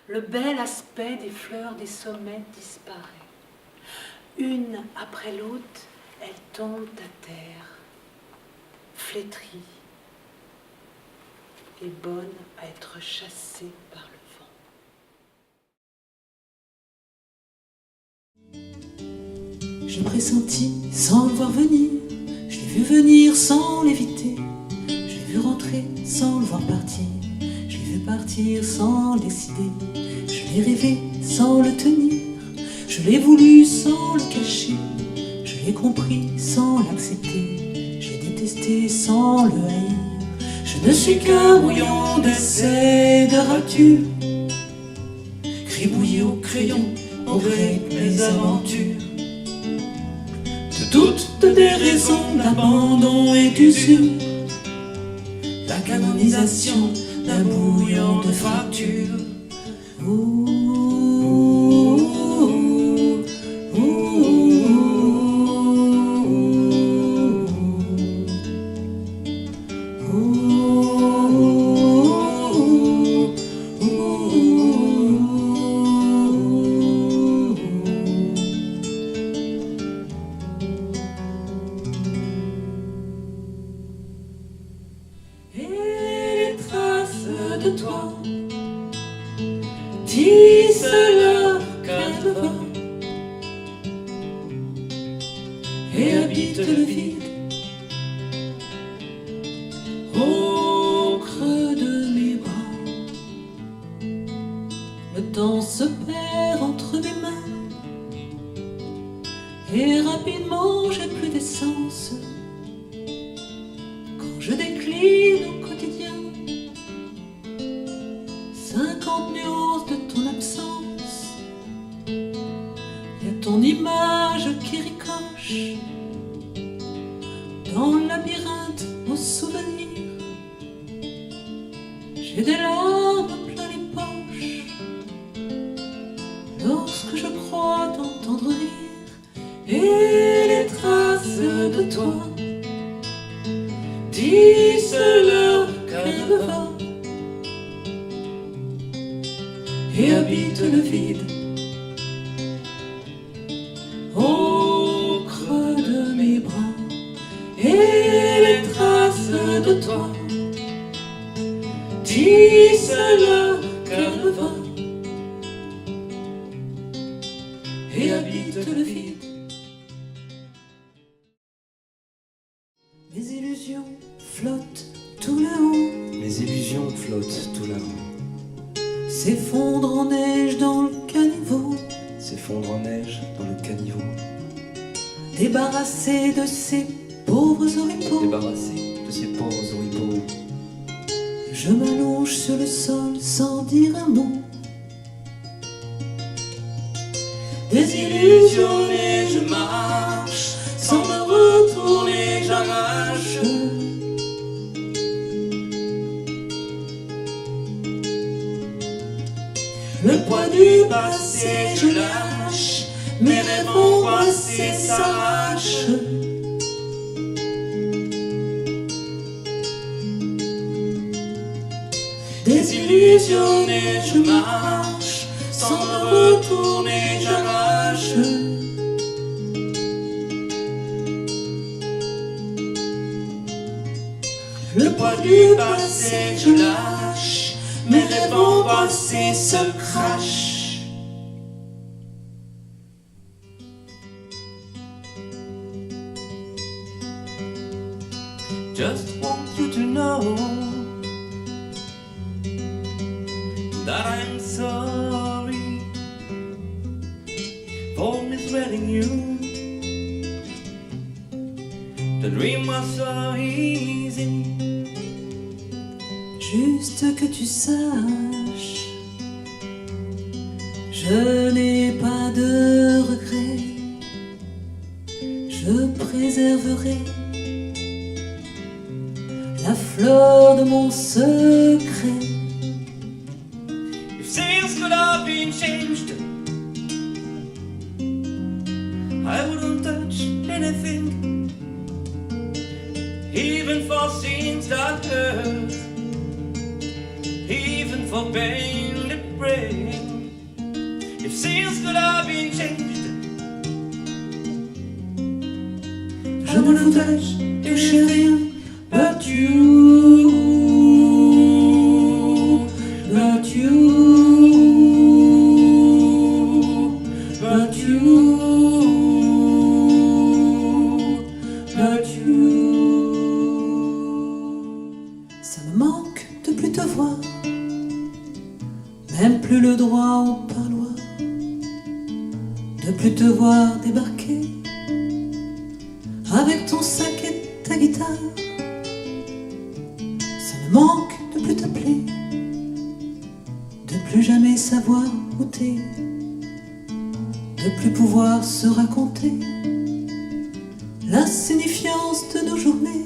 le bel aspect des fleurs des sommets disparaît. Une après l'autre, elles tombent à terre, flétries et bonnes à être chassées par le vent. Je pressentis sans le voir venir, je l'ai vu venir sans l'éviter, je l'ai vu rentrer sans le voir partir, je l'ai vu partir sans le décider, je l'ai rêvé sans le tenir, je l'ai voulu sans le cacher, je l'ai compris sans l'accepter, j'ai détesté sans le haïr. Je ne suis qu'un brouillon d'essais, de ratures, cribouillé au crayon au gré de mes aventures, de doutes, de déraisons, d'abandon et d'usure, la canonisation d'un bouillon de fractures. De toi, tisse-leur qu'elle va et habite le vide au creux de mes bras. Le temps se perd entre mes mains et rapidement j'ai plus d'essence quand je décline au quotidien 50 nuances de ton absence. Y a ton image qui ricoche dans le labyrinthe aux souvenirs. J'ai des larmes plein les poches lorsque je crois t'entendre rire. Et les traces de toi disent-leur qu'elle va et habite le vide au creux de mes bras. Et les traces de toi disent-leur qu'elle va et habite le vide. Mes illusions flottent tout là-haut, Les illusions flottent tout là-haut, s'effondrent en neige dans le caniveau, s'effondrent en neige dans le caniveau, débarrassé de ces pauvres oripeaux. débarrassé de ces pauvres oripeaux. Je m'allonge sur le sol sans dire un mot. Désillusionné, je marche sans me retourner, j'arrache le poids du passé, je lâche, mes rêves angoissés s'arrachent. Désillusionné, je marche, sans me retourner, j'arrache le poids du passé, je lâche, mes rêves angoissés se crachent. Just want you to know that I'm sorry for misreading you. The dream was so easy. Juste que tu saches, je n'ai pas de regrets, je préserverai la fleur de mon secret. If things could have been changed, I wouldn't touch anything, even for sins that hurt, even for pain that praying if sins could have been changed. Je ne voudrais toucher rien, but you, but you, but you, but you. Ça me manque de plus te voir, même plus le droit au parloir, de plus te voir débarquer avec ton sac et ta guitare. Ça me manque de plus t'appeler, de plus jamais savoir où t'es, de plus pouvoir se raconter la signifiance de nos journées.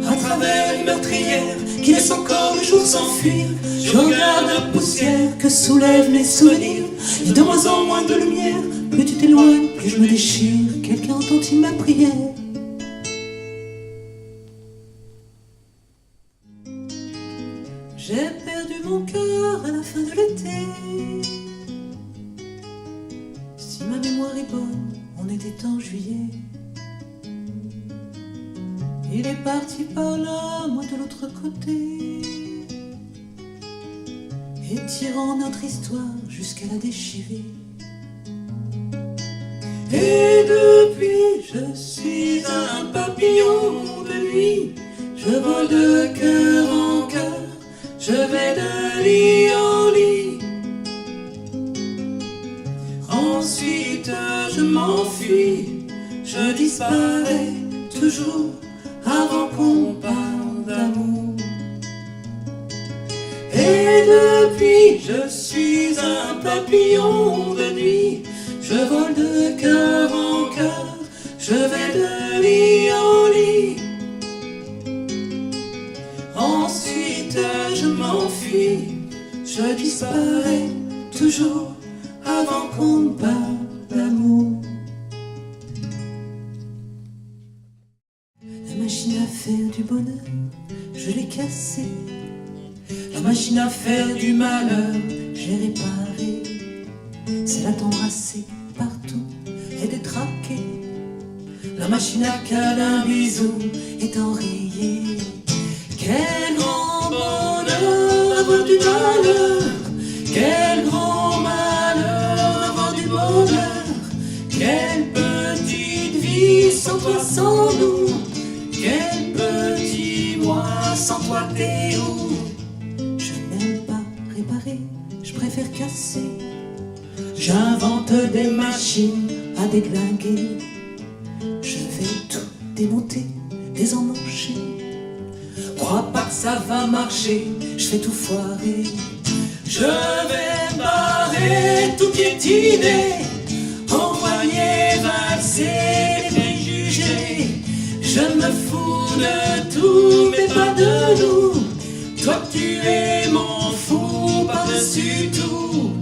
À travers une meurtrière qui laisse encore le jour s'enfuir, je regarde la poussière que soulèvent mes souvenirs. Et de moins en moins de lumière, plus tu t'éloignes, plus je me déchire. Quelqu'un entend-il ma prière? J'ai perdu mon cœur à la fin de l'été. Si ma mémoire est bonne, on était en juillet. Il est parti par là, moi de l'autre côté, étirant notre histoire jusqu'à la déchirer. Et depuis, je suis un papillon de nuit. Je vole de cœur en cœur, je vais de lit en lit. Ensuite, je m'enfuis, je disparais toujours avant qu'on parle d'amour. Et depuis, je suis un papillon de nuit. Je vole de cœur en cœur, je vais de lit en lit. Ensuite, je m'enfuis, je disparais toujours avant qu'on parle d'amour. La machine à faire du bonheur, je l'ai cassée. La machine à faire du malheur, j'ai réparé. C'est là t'embrasser partout et détraquer. La machine à câlin, bisou est enrayée. Quel grand bonheur avoir du malheur, quel grand malheur avoir du bonheur. Quelle petite vie sans toi, sans nous, quel petit moi sans toi, t'es où? Je n'aime pas réparer, je préfère casser. J'invente des machines à déglinguer. Je vais tout démonter, désemmancher. Crois pas que ça va marcher, je fais tout foirer. Je vais barrer, tout piétiner, envoyer valser les préjugés. Je me fous de tout, mais pas de nous. Toi tu es mon fou par-dessus tout.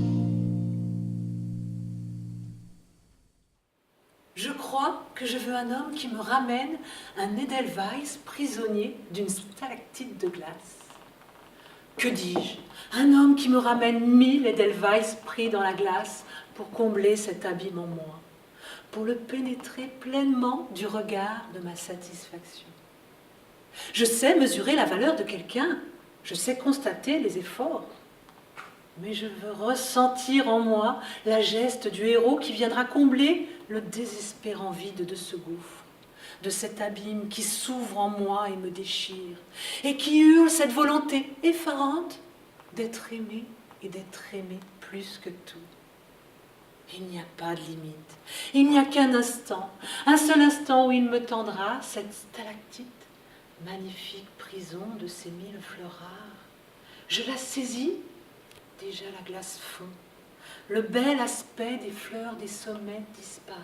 Je crois que je veux un homme qui me ramène un Edelweiss prisonnier d'une stalactite de glace. Que dis-je? Un homme qui me ramène 1000 Edelweiss pris dans la glace pour combler cet abîme en moi, pour le pénétrer pleinement du regard de ma satisfaction. Je sais mesurer la valeur de quelqu'un, je sais constater les efforts, mais je veux ressentir en moi la geste du héros qui viendra combler le désespérant vide de ce gouffre, de cet abîme qui s'ouvre en moi et me déchire, et qui hurle cette volonté effarante d'être aimé et d'être aimé plus que tout. Il n'y a pas de limite, il n'y a qu'un instant, un seul instant où il me tendra cette stalactite, magnifique prison de ces 1000 fleurs rares. Je la saisis, déjà la glace fond, le bel aspect des fleurs des sommets disparaît.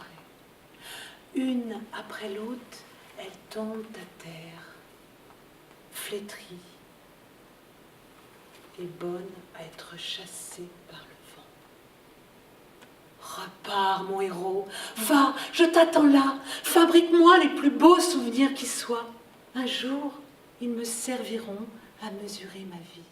Une après l'autre, elles tombent à terre, flétries et bonnes à être chassées par le vent. Repars, mon héros, va, je t'attends là, fabrique-moi les plus beaux souvenirs qui soient. Un jour, Ils me serviront à mesurer ma vie.